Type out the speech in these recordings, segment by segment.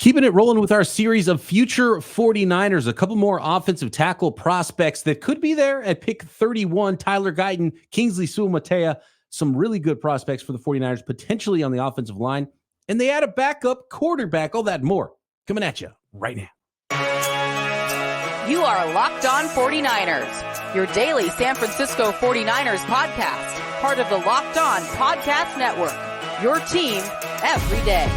Keeping it rolling with our series of future 49ers, a couple more offensive tackle prospects that could be there at pick 31. Tyler Guyton, Kingsley Suamataia, some really good prospects for the 49ers, potentially on the offensive line. And they add a backup quarterback, all that and more. Coming at you right now. You are Locked On 49ers, your daily San Francisco 49ers podcast, part of the Locked On Podcast Network, your team every day.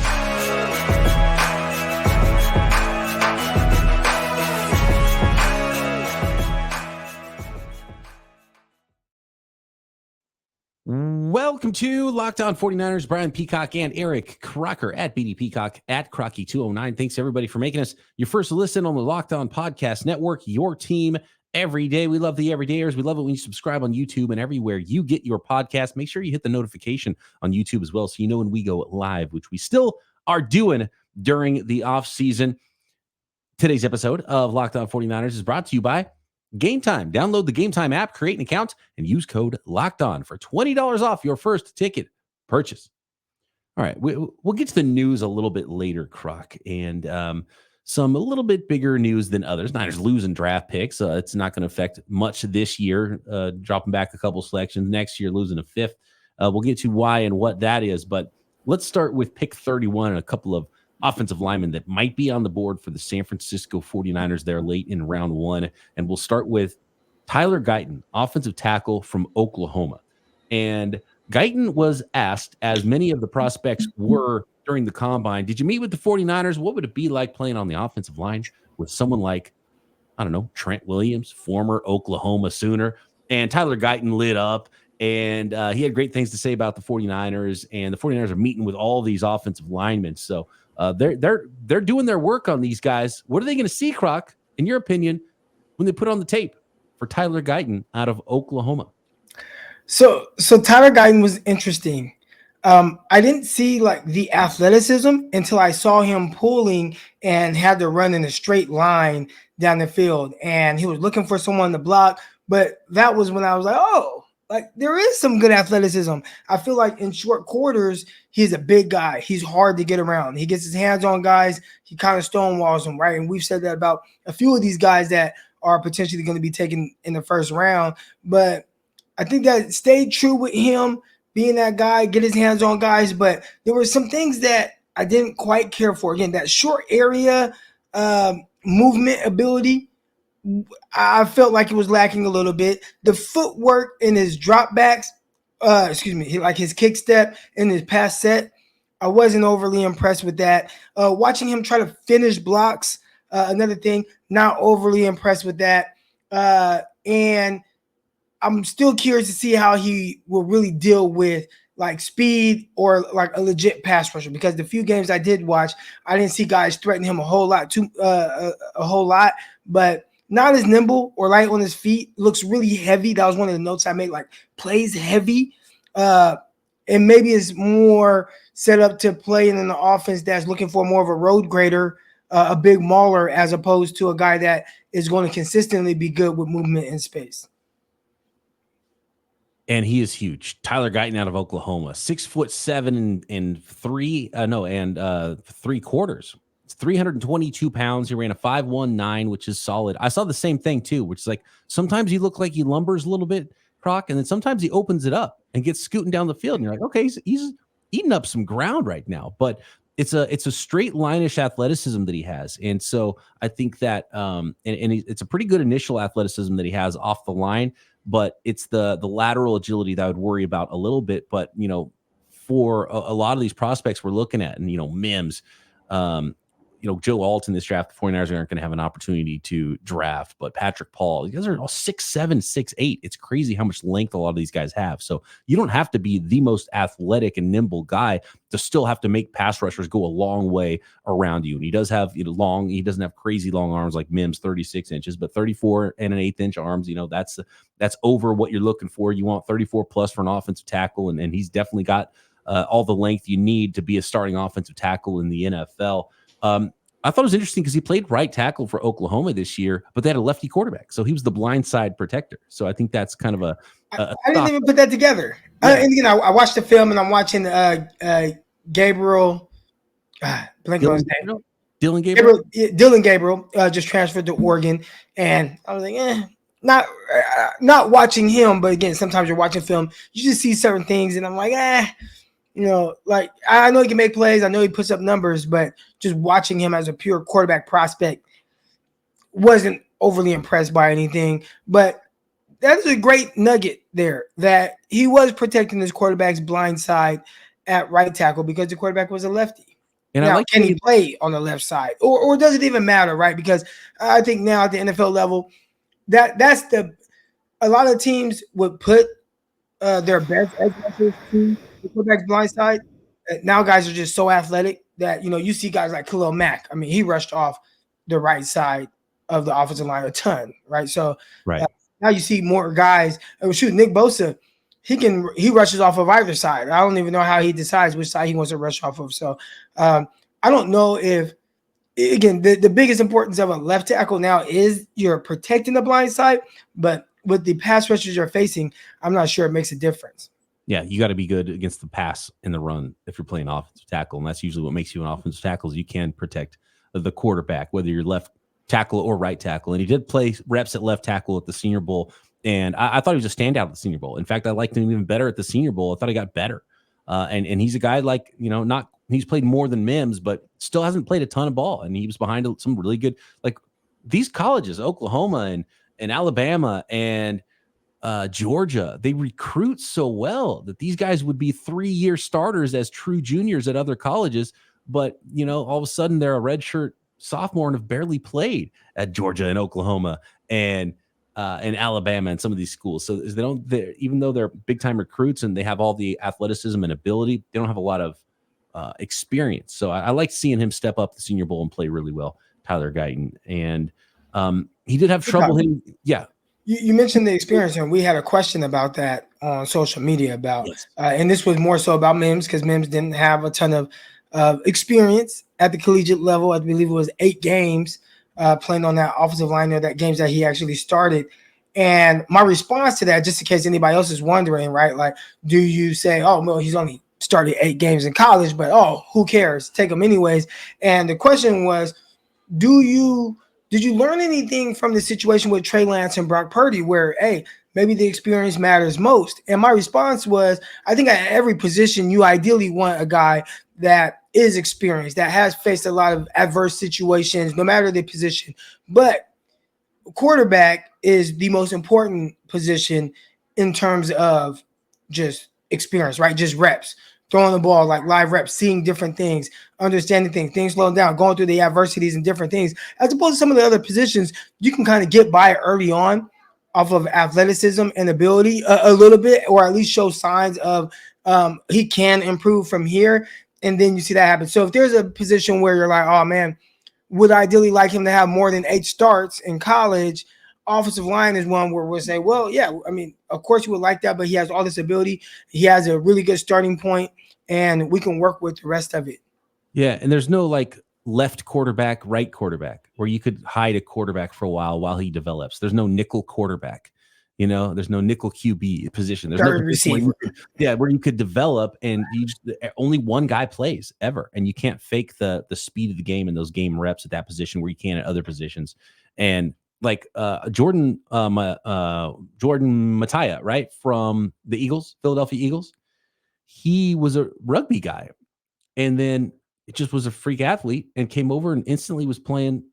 Welcome to Locked On 49ers. Brian Peacock and Eric Crocker at BD Peacock at Crocky209. Thanks everybody for making us your first listen on the Locked On Podcast Network, your team every day. We love the everydayers. We love it when you subscribe on YouTube and everywhere you get your podcast. Make sure you hit the notification on YouTube as well so you know when we go live, which we still are doing during the off season. Today's episode of Locked On 49ers is brought to you by Game Time. Download the Game Time app, create an account, and use code LOCKEDON for $20 off your first ticket purchase. All right, we'll get to the news a little bit later, Croc, and some a little bit bigger news than others. Niners losing draft picks. It's not going to affect much this year, dropping back a couple selections. Next year, losing a fifth. We'll get to why and what that is, but let's start with pick 31 and a couple of offensive linemen that might be on the board for the San Francisco 49ers there late in round one. And we'll start with Tyler Guyton, offensive tackle from Oklahoma. And Guyton was asked, as many of the prospects were during the combine, did you meet with the 49ers? What would it be like playing on the offensive line with someone like, I don't know, Trent Williams, former Oklahoma Sooner? And Tyler Guyton lit up, and he had great things to say about the 49ers, and the 49ers are meeting with all these offensive linemen. So they're doing their work on these guys. What are they going to see, Croc, in your opinion, when they put on the tape for Tyler Guyton out of Oklahoma? So Tyler Guyton was interesting. I didn't see like the athleticism until I saw him pulling and had to run in a straight line down the field, and he was looking for someone to block. But that was when I was like, oh, like there is some good athleticism. I feel like in short quarters, he's a big guy. He's hard to get around. He gets his hands on guys. He kind of stonewalls them, right? And we've said that about a few of these guys that are potentially going to be taken in the first round. But I think that stayed true with him being that guy, get his hands on guys. But there were some things that I didn't quite care for. Again, that short area movement ability, I felt like it was lacking a little bit. The footwork in his dropbacks, like his kick step and his pass set, I wasn't overly impressed with that. Watching him try to finish blocks, another thing, not overly impressed with that. And I'm still curious to see how he will really deal with like speed or like a legit pass rusher, because the few games I did watch, I didn't see guys threaten him a whole lot, but not as nimble or light on his feet. Looks really heavy. That was one of the notes I made, like plays heavy. And maybe it's more set up to play in an offense that's looking for more of a road grader, a big mauler, as opposed to a guy that is going to consistently be good with movement in space. And he is huge. Tyler Guyton out of Oklahoma, 6'7" and 3/4. It's 322 pounds. He ran a 5.19, which is solid. I saw the same thing too, which is like sometimes he look like he lumbers a little bit, Croc, and then sometimes he opens it up and gets scooting down the field. And you're like, okay, he's eating up some ground right now. But it's a straight line-ish athleticism that he has. And so I think that it's a pretty good initial athleticism that he has off the line, but it's the lateral agility that I would worry about a little bit. But, you know, for a lot of these prospects we're looking at, and, you know, Mims, Joe Alton, this draft, the 49ers aren't going to have an opportunity to draft, but Patrick Paul, you guys are all 6'7", 6'8". It's crazy how much length a lot of these guys have. So you don't have to be the most athletic and nimble guy to still have to make pass rushers go a long way around you. And he does have he doesn't have crazy long arms like Mims, 36 inches, but 34 and an 1/8 inch arms. That's over what you're looking for. You want 34 plus for an offensive tackle. And he's definitely got all the length you need to be a starting offensive tackle in the NFL. I thought it was interesting because he played right tackle for Oklahoma this year, but they had a lefty quarterback, so he was the blind side protector. So I think that's kind of I didn't even put that together. Yeah. And I watched the film, and I'm watching Gabriel. Blank on his name. Dylan Gabriel? Dylan Gabriel just transferred to Oregon, and I was like, not watching him, but again, sometimes you're watching film, you just see certain things, and I'm like, like I know he can make plays, I know he puts up numbers, but just watching him as a pure quarterback prospect wasn't overly impressed by anything. But that's a great nugget there that he was protecting his quarterback's blind side at right tackle because the quarterback was a lefty. And now, can he play on the left side, or does it even matter, right? Because I think now at the NFL level, that's a lot of teams would put their best edge rushers to the quarterback's blind side. Now guys are just so athletic that you see guys like Khalil Mack. I mean, he rushed off the right side of the offensive line a ton, right? So now you see more guys. Nick Bosa, he rushes off of either side. I don't even know how he decides which side he wants to rush off of. So I don't know if, again, the biggest importance of a left tackle now is you're protecting the blind side, but with the pass rushers you're facing, I'm not sure it makes a difference. Yeah, you got to be good against the pass and the run if you're playing offensive tackle, and that's usually what makes you an offensive tackle is you can protect the quarterback, whether you're left tackle or right tackle. And he did play reps at left tackle at the Senior Bowl, and I thought he was a standout at the Senior Bowl. In fact, I liked him even better at the Senior Bowl. I thought he got better, and he's a guy like he's played more than Mims, but still hasn't played a ton of ball, and he was behind some really good these colleges, Oklahoma and Alabama and Georgia. They recruit so well that these guys would be 3-year starters as true juniors at other colleges, but all of a sudden they're a redshirt sophomore and have barely played at Georgia and Oklahoma and Alabama and some of these schools. So even though they're big time recruits and they have all the athleticism and ability, they don't have a lot of experience. So I like seeing him step up the Senior Bowl and play really well, Tyler Guyton. And he did have trouble hitting. Yeah. You mentioned the experience, and we had a question about that on social media about, and this was more so about Mims because Mims didn't have a ton of experience at the collegiate level. I believe it was 8 games playing on that offensive line there, that games that he actually started. And my response to that, just in case anybody else is wondering, right? Like, do you say, oh, well, he's only started 8 games in college, but who cares? Take them anyways. And the question was, did you learn anything from the situation with Trey Lance and Brock Purdy where, hey, maybe the experience matters most? And my response was, I think at every position, you ideally want a guy that is experienced, that has faced a lot of adverse situations, no matter the position. But quarterback is the most important position in terms of just experience, right? Just reps. Throwing the ball, like live reps, seeing different things, understanding things slowing down, going through the adversities and different things. As opposed to some of the other positions, you can kind of get by early on off of athleticism and ability a little bit, or at least show signs of he can improve from here. And then you see that happen. So if there's a position where you're like, oh, man, would I ideally like him to have more than 8 starts in college? Offensive line is one where we'll say, well, yeah, I mean, of course you would like that, but he has all this ability. He has a really good starting point, and we can work with the rest of it. Yeah, and there's no left quarterback, right quarterback, where you could hide a quarterback for a while he develops. There's no nickel quarterback. There's no nickel QB position. There's no receiver. Where you could develop, and only one guy plays ever, and you can't fake the speed of the game and those game reps at that position where you can at other positions. And Jordan Mattaya, right, from the Eagles, Philadelphia Eagles, he was a rugby guy, and then it just was a freak athlete and came over and instantly was playing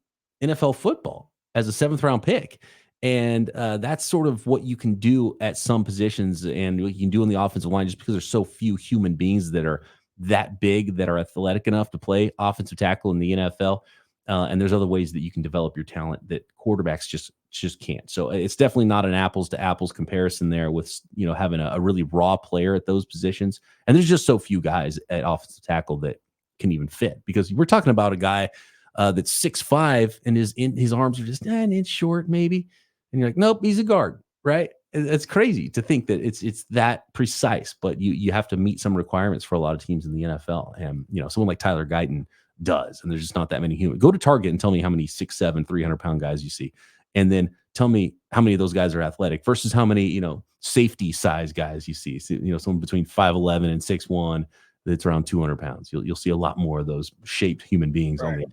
NFL football as a 7th round pick. And that's sort of what you can do at some positions and what you can do in the offensive line, just because there's so few human beings that are that big, that are athletic enough to play offensive tackle in the NFL. And there's other ways that you can develop your talent that quarterbacks just can't. So it's definitely not an apples to apples comparison there with, having a really raw player at those positions. And there's just so few guys at offensive tackle that can even fit, because we're talking about a guy that's 6'5" and his arms are just an inch short, maybe. And you're like, nope, he's a guard, right? It's crazy to think that it's that precise, but you have to meet some requirements for a lot of teams in the NFL. And, someone like Tyler Guyton does, and there's just not that many humans. Go to Target and tell me how many 6'7", 300-pound guys you see. And then tell me how many of those guys are athletic versus how many, safety size guys you see. So, someone between 5'11" and 6'1", that's around 200 pounds. You'll see a lot more of those shaped human beings. Right.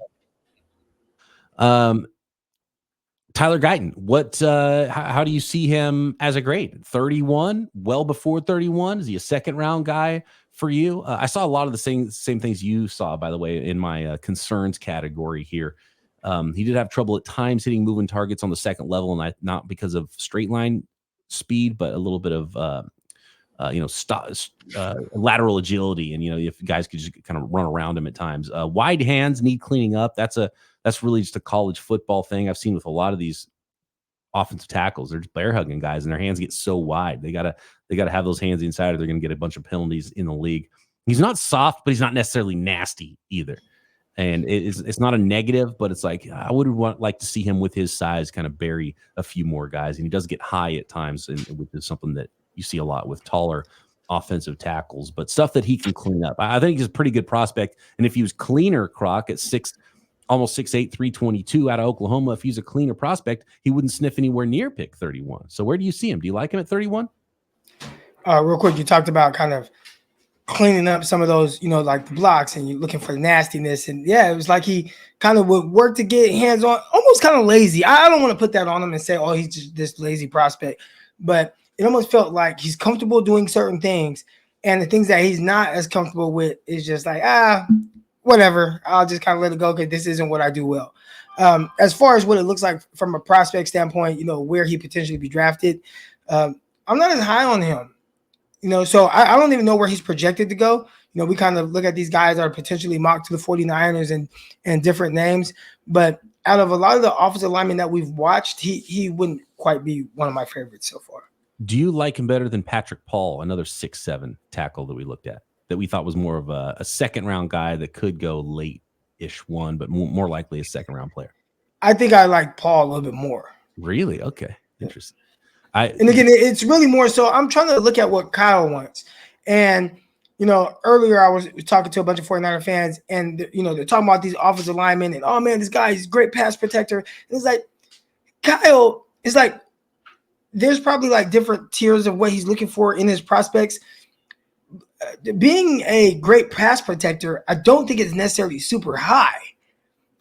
Tyler Guyton, how do you see him as a grade? 31, well before 31? Is he a second round guy for you? I saw a lot of the same things you saw, by the way, in my concerns category here. He did have trouble at times hitting moving targets on the second level, and not because of straight line speed, but a little bit of lateral agility, and if guys could just kind of run around him at times. Wide hands need cleaning up. That's really just a college football thing I've seen with a lot of these offensive tackles. They're just bear hugging guys, and their hands get so wide. They gotta have those hands inside, or they're gonna get a bunch of penalties in the league. He's not soft, but he's not necessarily nasty either. And it's not a negative, but it's like I would like to see him with his size kind of bury a few more guys, and he does get high at times, which is something that you see a lot with taller offensive tackles, but stuff that he can clean up. I think he's a pretty good prospect, and if he was cleaner, Croc, at almost 6'8", 322 out of Oklahoma, if he's a cleaner prospect, he wouldn't sniff anywhere near pick 31. So where do you see him? Do you like him at 31? Real quick, you talked about kind of cleaning up some of those, like the blocks, and you're looking for nastiness. And yeah, it was like he kind of would work to get hands on, almost kind of lazy. I don't want to put that on him and say, oh, he's just this lazy prospect, but it almost felt like he's comfortable doing certain things, and the things that he's not as comfortable with is just like, whatever. I'll just kind of let it go because this isn't what I do well. As far as what it looks like from a prospect standpoint, where he potentially be drafted, I'm not as high on him. So I don't even know where he's projected to go. We kind of look at these guys that are potentially mocked to the 49ers and different names, but out of a lot of the offensive linemen that we've watched, he wouldn't quite be one of my favorites so far. Do you like him better than Patrick Paul, another 6'7" tackle that we looked at, that we thought was more of a second round guy that could go late-ish one, but more likely a second round player? I think I like Paul a little bit more. Really? Okay. Interesting. And again, it's really more so I'm trying to look at what Kyle wants. And, earlier I was talking to a bunch of 49er fans, and, they're talking about these offensive linemen and, oh, man, this guy is a great pass protector. And it's like, Kyle is like, there's probably like different tiers of what he's looking for in his prospects. Being a great pass protector, I don't think it's necessarily super high.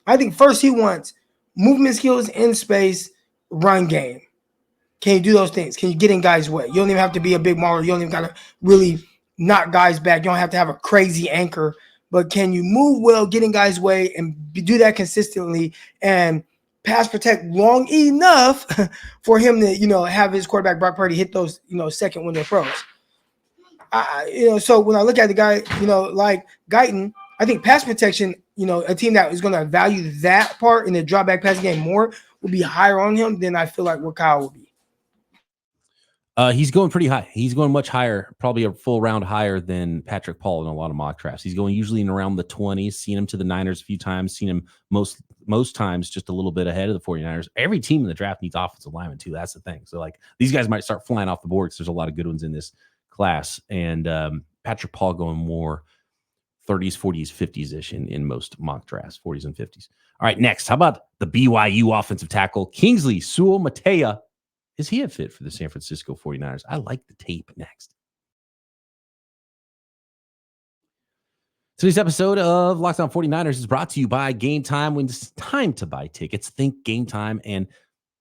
I think first he wants movement skills in space, run game. Can you do those things? Can you get in guys' way? You don't even have to be a big mauler. You don't even got to really knock guys back. You don't have to have a crazy anchor. But can you move well, get in guys' way, and do that consistently and pass protect long enough for him to, have his quarterback Brock Purdy hit those, second window throws. So when I look at the guy, like Guyton, I think pass protection, a team that is going to value that part in the drop back passing game more will be higher on him than I feel like what Kyle will be. He's going pretty high. He's going much higher, probably a full round higher than Patrick Paul in a lot of mock drafts. He's going usually in around the 20s. Seen him to the Niners a few times. Seen him most times just a little bit ahead of the 49ers. Every team in the draft needs offensive linemen too. That's the thing. So like these guys might start flying off the board because there's a lot of good ones in this class. And Patrick Paul going more 30s, 40s, 50s-ish in most mock drafts, 40s and 50s. All right, next. How about the BYU offensive tackle, Kingsley Suamataia? Is he a fit for the San Francisco 49ers? I like the tape next. Today's episode of Locked On 49ers is brought to you by Game Time. When it's time to buy tickets, think Game Time and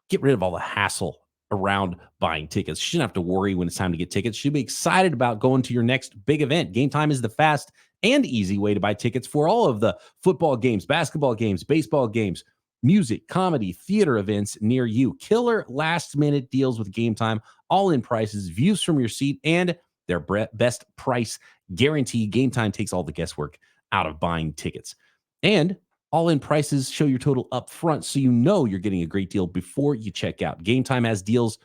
get rid of all the hassle around buying tickets. You shouldn't have to worry when it's time to get tickets. You should be excited about going to your next big event. Game Time is the fast and easy way to buy tickets for all of the football games, basketball games, baseball games, music, comedy, theater events near you. Killer last-minute deals with Game Time, all-in prices, views from your seat, and their best price guarantee. Game Time takes all the guesswork out of buying tickets. And all-in prices show your total up front, so you know you're getting a great deal before you check out. Game Time has deals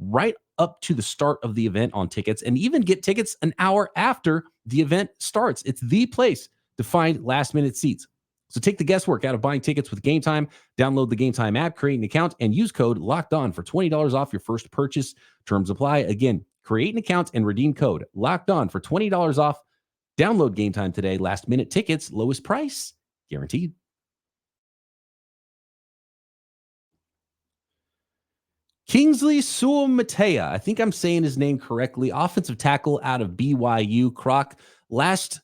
right up to the start of the event on tickets, and even get tickets an hour after the event starts. It's the place to find last-minute seats. So take the guesswork out of buying tickets with Game Time. Download the Game Time app, create an account, and use code LOCKEDON for $20 off your first purchase. Terms apply. Again, create an account and redeem code LOCKEDON for $20 off. Download Game Time today. Last minute tickets, lowest price, guaranteed. Kingsley Suamataia, I think I'm saying his name correctly, offensive tackle out of BYU. Croc, last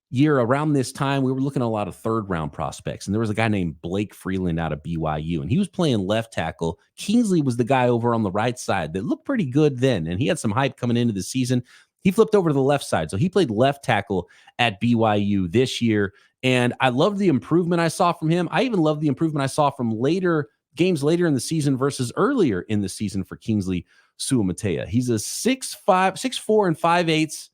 year around this time, we were looking at a lot of third round prospects, and there was a guy named Blake Freeland out of BYU, and he was playing left tackle. Kingsley was the guy over on the right side that looked pretty good then, and he had some hype coming into the season. He flipped over to the left side, so he played left tackle at BYU this year, and I loved the improvement I saw from him. I even loved the improvement I saw from games later in the season versus earlier in the season for Kingsley Suamataia. He's a 6'4", and 5/8.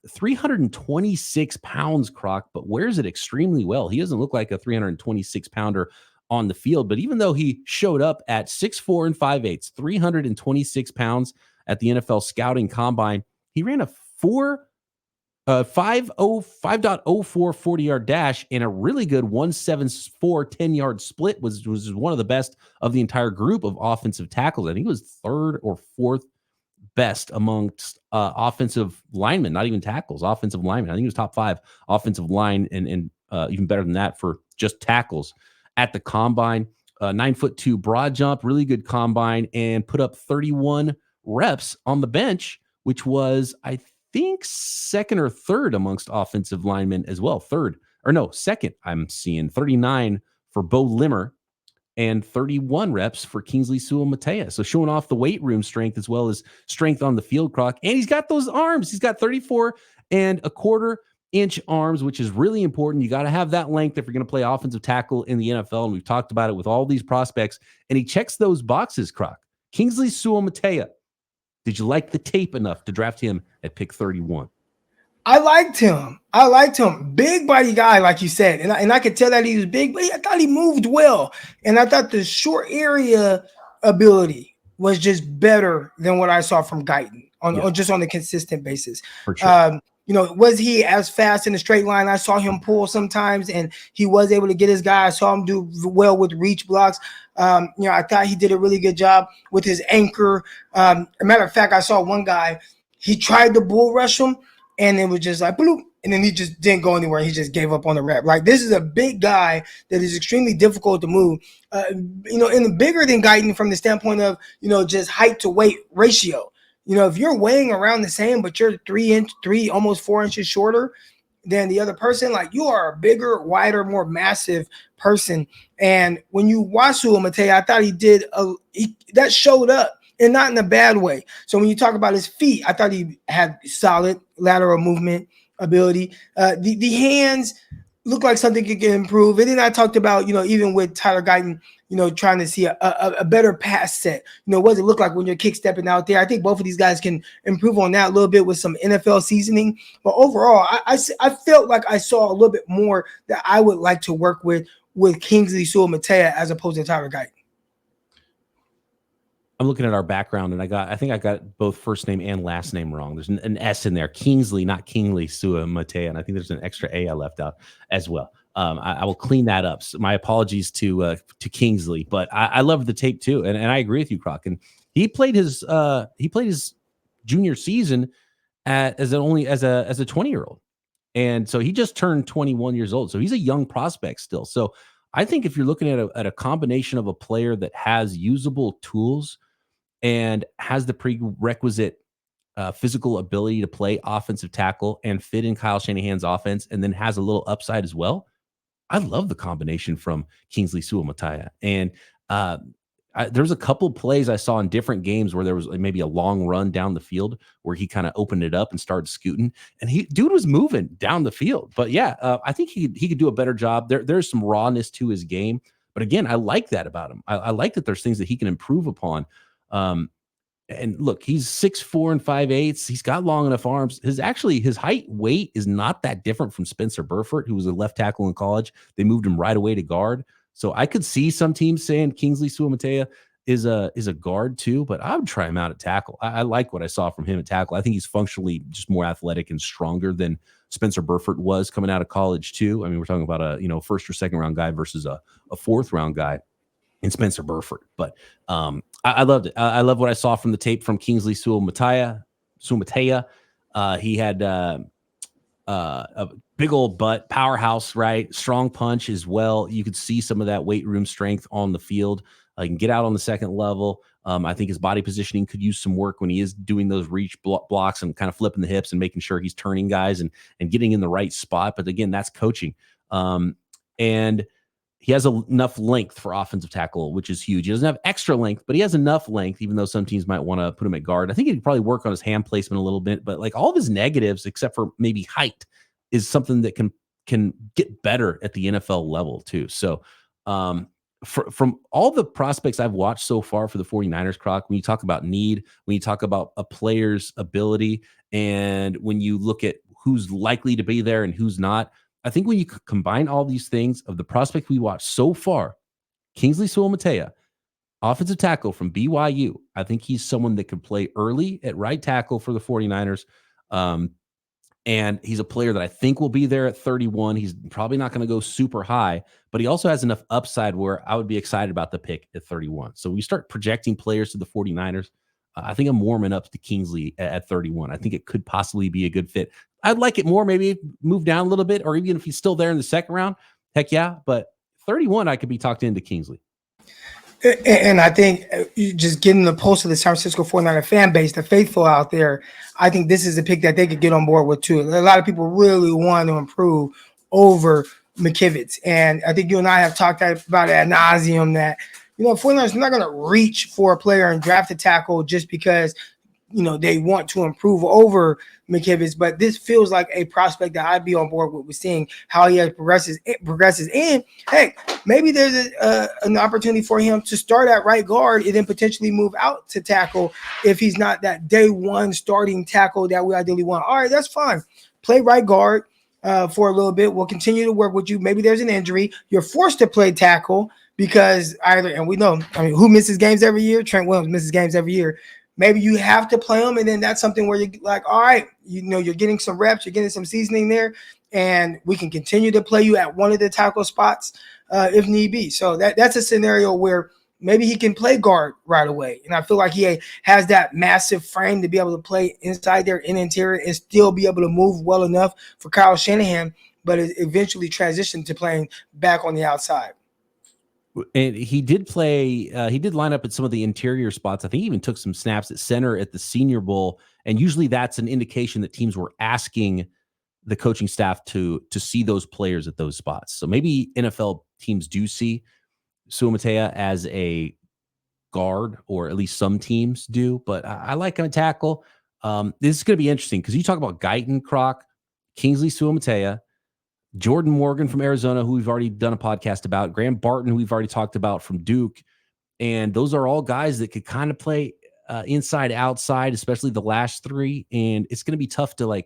326 pounds, Croc, but wears it extremely well. He doesn't look like a 326 pounder on the field, but even though he showed up at 6'4" and 5/8, 326 pounds at the NFL scouting combine, he ran a 5.04 40-yard dash and a really good 1.74 10-yard split was one of the best of the entire group of offensive tackles. I think he was third or fourth best amongst offensive linemen, not even tackles, offensive linemen. I think he was top 5 offensive line and even better than that for just tackles at the combine. 9'2" broad jump, really good combine, and put up 31 reps on the bench, which was, I think, second or third amongst offensive linemen as well. Second, I'm seeing 39 for Bo Limmer and 31 reps for Kingsley Suamataia. So showing off the weight room strength as well as strength on the field, Croc. And he's got those arms. He's got 34.25-inch arms, which is really important. You got to have that length if you're going to play offensive tackle in the NFL. And we've talked about it with all these prospects. And he checks those boxes, Croc. Kingsley Suamataia. Did you like the tape enough to draft him at pick 31? I liked him. Big body guy, like you said. And I could tell that he was big, but I thought he moved well. And I thought the short area ability was just better than what I saw from Guyton on a consistent basis. For sure. Was he as fast in the straight line? I saw him pull sometimes, and he was able to get his guy. I saw him do well with reach blocks. I thought he did a really good job with his anchor. As a matter of fact, I saw one guy, he tried to bull rush him, and it was just like, bloop, and then he just didn't go anywhere. He just gave up on the rep. Like, this is a big guy that is extremely difficult to move. And bigger than Guyton from the standpoint of, just height to weight ratio. If you're weighing around the same, but you're 3 almost 4 inches shorter than the other person, like, you are a bigger, wider, more massive person. And when you watch Suamataia, I thought he did that showed up. And not in a bad way. So when you talk about his feet, I thought he had solid lateral movement ability. The hands look like something could get improved. And then I talked about, even with Tyler Guyton, trying to see a better pass set. What does it look like when you're kick stepping out there? I think both of these guys can improve on that a little bit with some NFL seasoning. But overall, I felt like I saw a little bit more that I would like to work with Kingsley Suamataia as opposed to Tyler Guyton. I'm looking at our background, and I think I got both first name and last name wrong. There's an S in there, Kingsley, not Kingsley Suamataia, and I think there's an extra A I left out as well. I will clean that up. So my apologies to Kingsley, but I love the tape too, and I agree with you, Croc. And he played his junior season as a 20-year-old, and so he just turned 21 years old. So he's a young prospect still. So I think if you're looking at a combination of a player that has usable tools and has the prerequisite physical ability to play offensive tackle and fit in Kyle Shanahan's offense, and then has a little upside as well, I love the combination from Kingsley Suamataia. And there's a couple plays I saw in different games where there was maybe a long run down the field where he kind of opened it up and started scooting, and dude was moving down the field. But yeah, I think he could do a better job. There's some rawness to his game, but again, I like that about him. I like that there's things that he can improve upon. And look, he's 6'4" and 5/8. He's got long enough arms. His height weight is not that different from Spencer Burford, who was a left tackle in college. They moved him right away to guard. So I could see some teams saying Kingsley Suamataia is a guard too, but I would try him out at tackle. I like what I saw from him at tackle. I think he's functionally just more athletic and stronger than Spencer Burford was coming out of college too. I mean, we're talking about a first or second round guy versus a fourth round guy in Spencer Burford. But I loved it. I love what I saw from the tape from Kingsley Suamataia. He had a big old butt, powerhouse, right? Strong punch as well. You could see some of that weight room strength on the field. He can get out on the second level. I think his body positioning could use some work when he is doing those reach blocks and kind of flipping the hips and making sure he's turning guys and getting in the right spot. But again, that's coaching. And he has enough length for offensive tackle, which is huge. He doesn't have extra length, but he has enough length, even though some teams might want to put him at guard. I think he could probably work on his hand placement a little bit, but like all of his negatives, except for maybe height, is something that can get better at the NFL level too. So from all the prospects I've watched so far for the 49ers, Croc, when you talk about need, when you talk about a player's ability, and when you look at who's likely to be there and who's not, I think when you combine all these things of the prospect we watched so far, Kingsley Suamataia, offensive tackle from BYU, I think he's someone that could play early at right tackle for the 49ers. And he's a player that I think will be there at 31. He's probably not going to go super high, but he also has enough upside where I would be excited about the pick at 31. So we start projecting players to the 49ers. I think I'm warming up to Kingsley at 31. I think it could possibly be a good fit. I'd like it more, maybe move down a little bit, or even if he's still there in the second round, heck yeah. But 31, I could be talked into Kingsley. And I think just getting the pulse of the San Francisco 49er fan base, the faithful out there, I think this is a pick that they could get on board with too. A lot of people really want to improve over McKivitz. And I think you and I have talked about it ad nauseum that, 49ers are not going to reach for a player and draft a tackle just because, they want to improve over McKivitz, but this feels like a prospect that I'd be on board with seeing how he progresses. And hey, maybe there's an opportunity for him to start at right guard and then potentially move out to tackle if he's not that day one starting tackle that we ideally want. All right, that's fine. Play right guard for a little bit. We'll continue to work with you. Maybe there's an injury. You're forced to play tackle because and we know, who misses games every year? Trent Williams misses games every year. Maybe you have to play them, and then that's something where you're like, all right, you're getting some reps, you're getting some seasoning there, and we can continue to play you at one of the tackle spots if need be. So that's a scenario where maybe he can play guard right away. And I feel like he has that massive frame to be able to play inside there in interior and still be able to move well enough for Kyle Shanahan, but eventually transition to playing back on the outside. And he did line up at some of the interior spots. I think he even took some snaps at center at the Senior Bowl. And usually that's an indication that teams were asking the coaching staff to see those players at those spots. So maybe NFL teams do see Suamataia as a guard, or at least some teams do. But I like him at tackle. This is going to be interesting because you talk about Guyton, Croc, Kingsley Suamataia, Jordan Morgan from Arizona, who we've already done a podcast about, Graham Barton, who we've already talked about from Duke. And those are all guys that could kind of play inside, outside, especially the last three. And it's going to be tough to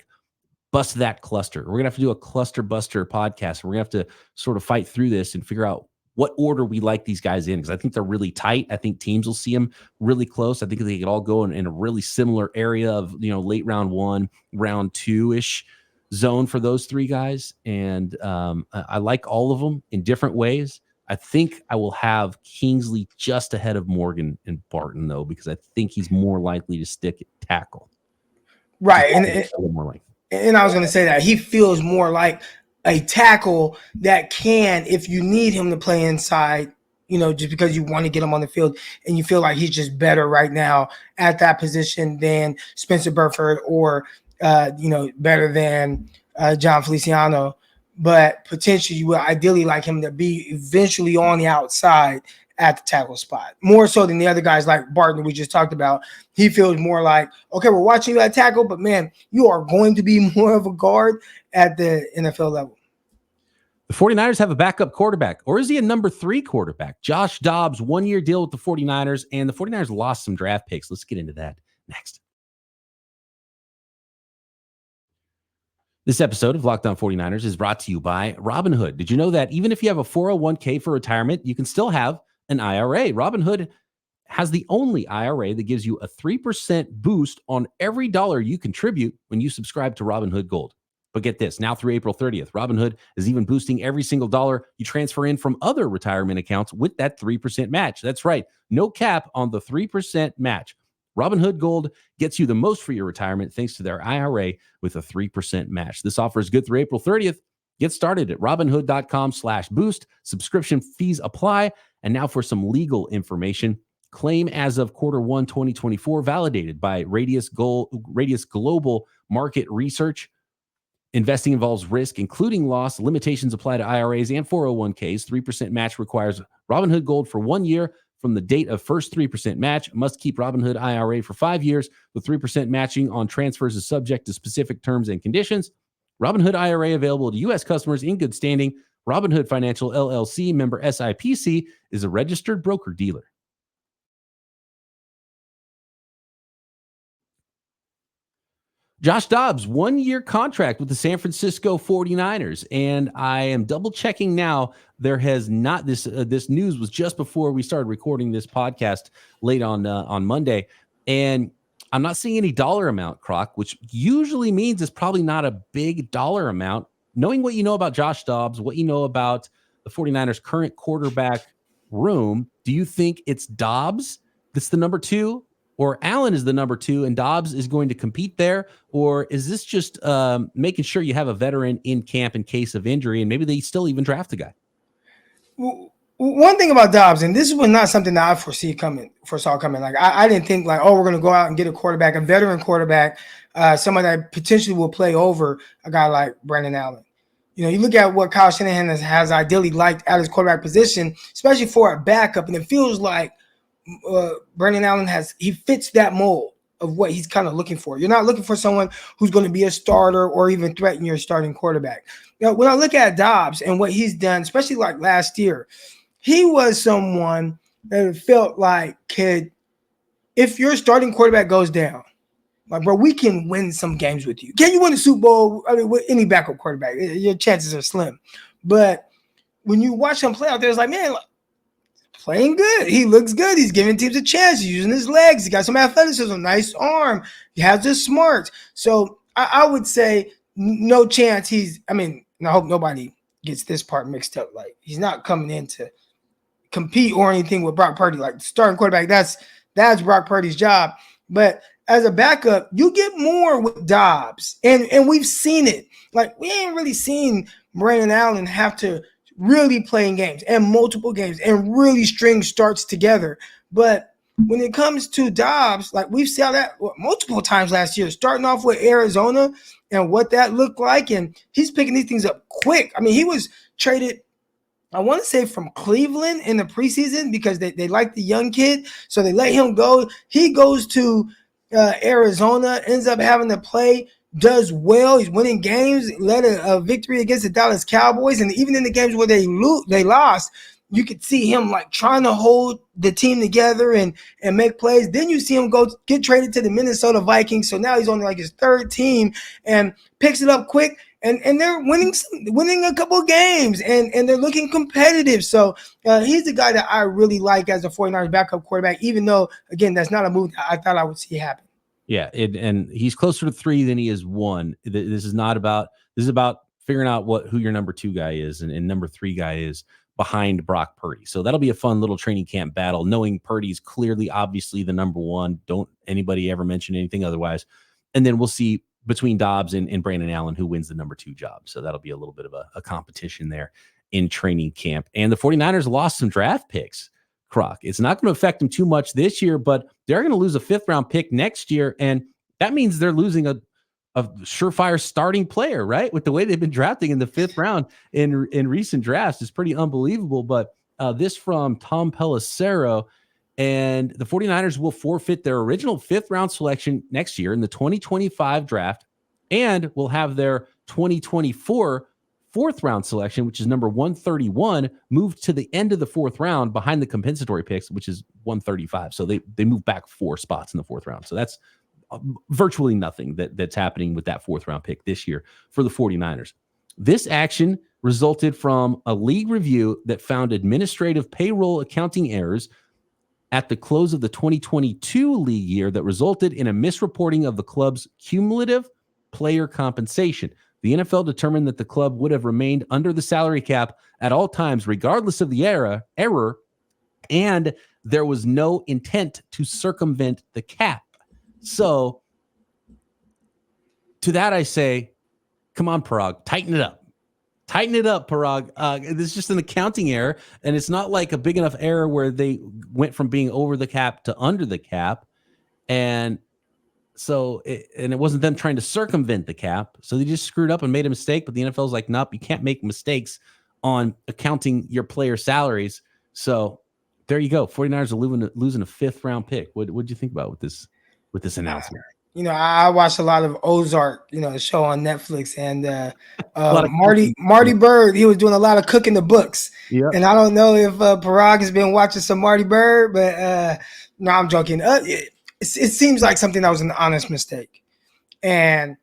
bust that cluster. We're going to have to do a cluster buster podcast. We're going to have to sort of fight through this and figure out what order we like these guys in, because I think they're really tight. I think teams will see them really close. I think they could all go in a really similar area of, late round 1, round 2-ish zone for those three guys. And I like all of them in different ways. I think I will have Kingsley just ahead of Morgan and Barton, though, because I think he's more likely to stick at tackle. Right. And I was going to say that he feels more like a tackle that can, if you need him to play inside, just because you want to get him on the field and you feel like he's just better right now at that position than Spencer Burford or better than John Feliciano, but potentially you would ideally like him to be eventually on the outside at the tackle spot, more so than the other guys like Barton we just talked about. He feels more like, okay, we're watching you at tackle, but man, you are going to be more of a guard at the NFL level. The 49ers have a backup quarterback, or is he a number 3 quarterback? Josh Dobbs, 1-year deal with the 49ers, and the 49ers lost some draft picks. Let's get into that next. This episode of Locked On 49ers is brought to you by Robinhood. Did you know that even if you have a 401k for retirement, you can still have an IRA? Robinhood has the only IRA that gives you a 3% boost on every dollar you contribute when you subscribe to Robinhood Gold. But get this, now through April 30th, Robinhood is even boosting every single dollar you transfer in from other retirement accounts with that 3% match. That's right, no cap on the 3% match. Robinhood Gold gets you the most for your retirement thanks to their IRA with a 3% match. This offer is good through April 30th. Get started at robinhood.com/boost. Subscription fees apply. And now for some legal information. Claim as of Q1 2024 validated by Radius Global Market Research. Investing involves risk, including loss. Limitations apply to IRAs and 401ks. 3% match requires Robinhood Gold for 1 year from the date of first 3% match. Must keep Robinhood IRA for 5 years. With 3% matching on transfers is subject to specific terms and conditions. Robinhood IRA available to U.S. customers in good standing. Robinhood Financial LLC, member SIPC, is a registered broker-dealer. Josh Dobbs, 1-year contract with the San Francisco 49ers. And I am double checking now. There has not, this news was just before we started recording this podcast late on Monday. And I'm not seeing any dollar amount, Croc, which usually means it's probably not a big dollar amount. Knowing what you know about Josh Dobbs, what you know about the 49ers current quarterback room, do you think it's Dobbs that's the number 2? Or Allen is the number 2 and Dobbs is going to compete there? Or is this just making sure you have a veteran in camp in case of injury and maybe they still even draft a guy? One thing about Dobbs, and this was not something that I foresaw coming. Like I didn't think like, oh, we're going to go out and get a quarterback, a veteran quarterback, somebody that potentially will play over a guy like Brandon Allen. You know, you look at what Kyle Shanahan has ideally liked at his quarterback position, especially for a backup, and it feels like Brandon Allen he fits that mold of what he's kind of looking for. You're not looking for someone who's going to be a starter or even threaten your starting quarterback. You know, when I look at Dobbs and what he's done, especially like last year, he was someone that felt like if your starting quarterback goes down, like, bro, we can win some games with you. Can you win a Super Bowl? I mean, with any backup quarterback, your chances are slim. But when you watch him play out there, it's like, man, playing good. He looks good. He's giving teams a chance. He's using his legs. He got some athleticism, nice arm. He has the smarts. So I would say no chance and I hope nobody gets this part mixed up. Like, he's not coming in to compete or anything with Brock Purdy. Like, starting quarterback, that's Brock Purdy's job. But as a backup, you get more with Dobbs. And we've seen it. Like, we ain't really seen Brandon Allen have to really playing games and multiple games and really string starts together. But when it comes to Dobbs, like, we've seen that multiple times last year, starting off with Arizona and what that looked like. And he's picking these things up quick. I mean, he was traded, I want to say, from Cleveland in the preseason because they like the young kid. So they let him go. He goes to Arizona, ends up having to play, does well. He's winning games, led a victory against the Dallas Cowboys. And even in the games where they lost, you could see him like trying to hold the team together and make plays. Then you see him go get traded to the Minnesota Vikings. So now he's on like his 3rd team and picks it up quick. And they're winning a couple of games and they're looking competitive. So he's the guy that I really like as a 49ers backup quarterback, even though, again, that's not a move that I thought I would see happen. Yeah, and he's closer to 3 than he is 1. This is about figuring out who your number 2 guy is and number 3 guy is behind Brock Purdy. So that'll be a fun little training camp battle, knowing Purdy's clearly, obviously the number 1. Don't anybody ever mention anything otherwise. And then we'll see between Dobbs and Brandon Allen who wins the number 2 job. So that'll be a little bit of a competition there in training camp. And the 49ers lost some draft picks. Croc. It's not going to affect them too much this year, but they're going to lose a 5th round pick next year. And that means they're losing a surefire starting player, right? With the way they've been drafting in the 5th round in recent drafts is pretty unbelievable. But this from Tom Pelissero, and the 49ers will forfeit their original 5th round selection next year in the 2025 draft, and will have their 2024 4th round selection, which is number 131, moved to the end of the 4th round behind the compensatory picks, which is 135. So they move back 4 spots in the 4th round. So that's virtually nothing that's happening with that 4th round pick this year for the 49ers. This action resulted from a league review that found administrative payroll accounting errors at the close of the 2022 league year that resulted in a misreporting of the club's cumulative player compensation. The NFL determined that the club would have remained under the salary cap at all times, regardless of the error, and there was no intent to circumvent the cap. So to that I say, come on, Parag, tighten it up. Tighten it up, Parag. This is just an accounting error, and it's not like a big enough error where they went from being over the cap to under the cap. And so it wasn't them trying to circumvent the cap. So they just screwed up and made a mistake. But the NFL's like, nope, you can't make mistakes on accounting your player salaries. So there you go. 49ers are losing a 5th round pick. What did you think about with this announcement? I watched a lot of Ozark, the show on Netflix, and Marty Bird, he was doing a lot of cooking the books. Yeah. And I don't know if Parag has been watching some Marty Bird, but no, I'm joking. It seems like something that was an honest mistake, and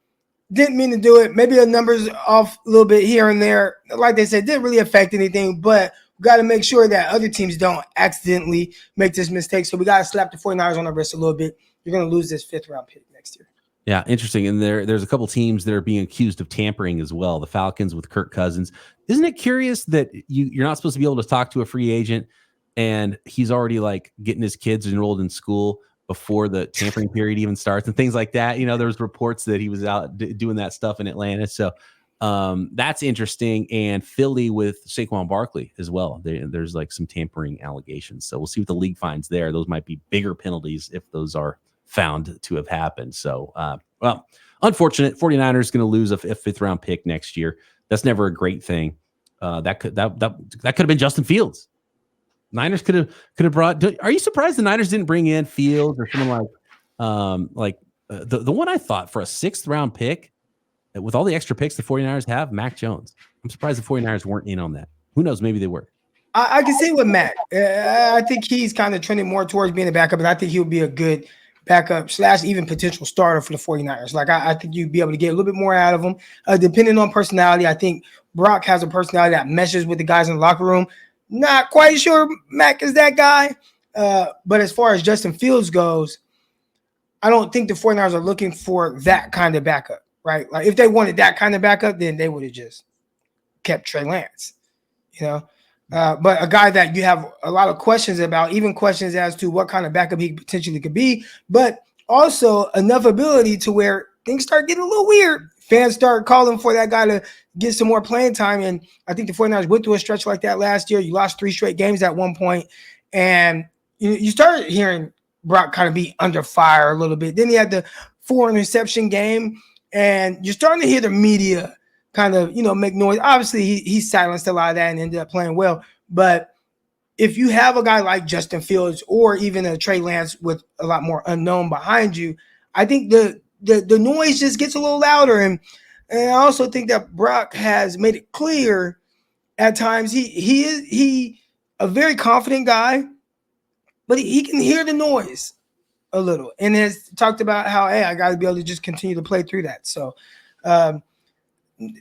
didn't mean to do it. Maybe the numbers off a little bit here and there. Like they said, didn't really affect anything, but we got to make sure that other teams don't accidentally make this mistake. So we got to slap the 49ers on the wrist a little bit. You're going to lose this 5th round pick next year. Yeah, interesting. And there's a couple teams that are being accused of tampering as well. The Falcons with Kirk Cousins. Isn't it curious that you're not supposed to be able to talk to a free agent and he's already like getting his kids enrolled in school before the tampering period even starts and things like that? There's reports that he was out doing that stuff in Atlanta. So that's interesting. And Philly with Saquon Barkley as well. There's like some tampering allegations. So we'll see what the league finds there. Those might be bigger penalties if those are found to have happened. So, unfortunate. 49ers going to lose a 5th round pick next year. That's never a great thing. That could have been Justin Fields. Niners could have brought. Are you surprised the Niners didn't bring in Fields or someone like the one I thought for a 6th round pick with all the extra picks the 49ers have, Mac Jones? I'm surprised the 49ers weren't in on that. Who knows? Maybe they were. I can see with Mac. I think he's kind of trending more towards being a backup, and I think he would be a good backup / even potential starter for the 49ers. Like, I think you'd be able to get a little bit more out of him, depending on personality. I think Brock has a personality that meshes with the guys in the locker room. Not quite sure Mac is that guy. But as far as Justin Fields goes, I don't think the 49ers are looking for that kind of backup, right? Like, if they wanted that kind of backup, then they would have just kept Trey Lance, But a guy that you have a lot of questions about, even questions as to what kind of backup he potentially could be, but also enough ability to where things start getting a little weird. Fans start calling for that guy to get some more playing time. And I think the 49ers went through a stretch like that last year. You lost 3 straight games at one point, and you started hearing Brock kind of be under fire a little bit. Then he had the 4 interception game, and you're starting to hear the media kind of, make noise. Obviously, he silenced a lot of that and ended up playing well. But if you have a guy like Justin Fields or even a Trey Lance with a lot more unknown behind you, I think the noise just gets a little louder. And I also think that Brock has made it clear at times he is a very confident guy, but he can hear the noise a little and has talked about how, hey, I got to be able to just continue to play through that. So,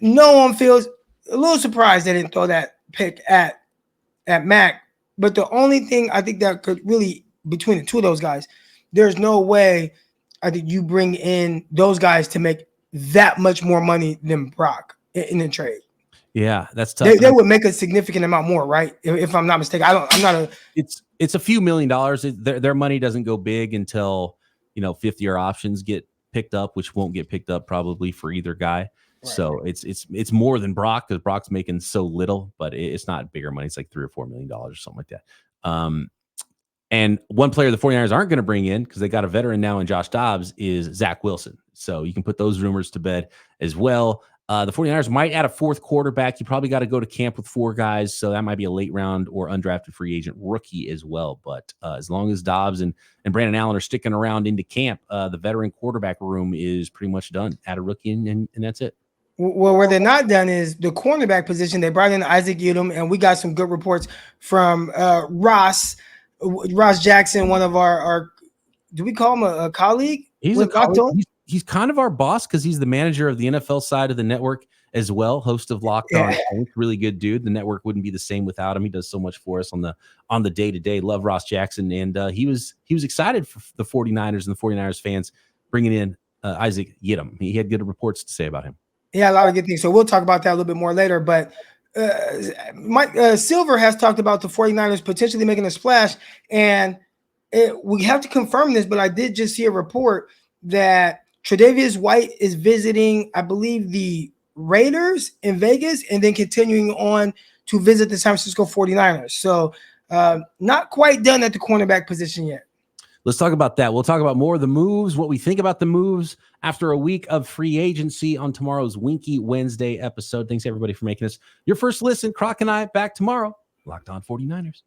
no one feels a little surprised they didn't throw that pick at Mac. But the only thing I think that could really, between the two of those guys, there's no way I think you bring in those guys to make that much more money than Brock in the trade. Yeah, that's tough. They would make a significant amount more, right? If I'm not mistaken. It's a few $1 million. Their money doesn't go big until 5th-year options get picked up, which won't get picked up probably for either guy. Right. So it's more than Brock because Brock's making so little, but it's not bigger money. It's like $3 or $4 million or something like that. And one player the 49ers aren't going to bring in because they got a veteran now in Josh Dobbs is Zach Wilson. So you can put those rumors to bed as well. The 49ers might add a 4th quarterback. You probably got to go to camp with 4 guys. So that might be a late round or undrafted free agent rookie as well. But as long as Dobbs and Brandon Allen are sticking around into camp, the veteran quarterback room is pretty much done. Add a rookie and that's it. Well, where they're not done is the cornerback position. They brought in Isaac Yiadom, and we got some good reports from Ross Jackson, one of our do we call him a colleague? He's a colleague. He's kind of our boss because he's the manager of the NFL side of the network as well, host of Locked On. Really good dude. The network wouldn't be the same without him. He does so much for us on the day-to-day. Love Ross Jackson, and he was excited for the 49ers and the 49ers fans bringing in Isaac Yiadom. He had good reports to say about him. Yeah, a lot of good things. So we'll talk about that a little bit more later. But Mike Silver has talked about the 49ers potentially making a splash. And we have to confirm this, but I did just see a report that Tre'Davious White is visiting, I believe, the Raiders in Vegas and then continuing on to visit the San Francisco 49ers. So not quite done at the cornerback position yet. Let's talk about that. We'll talk about more of the moves, what we think about the moves after a week of free agency on tomorrow's Winky Wednesday episode. Thanks, everybody, for making us your first listen. Croc and I back tomorrow. Locked On 49ers.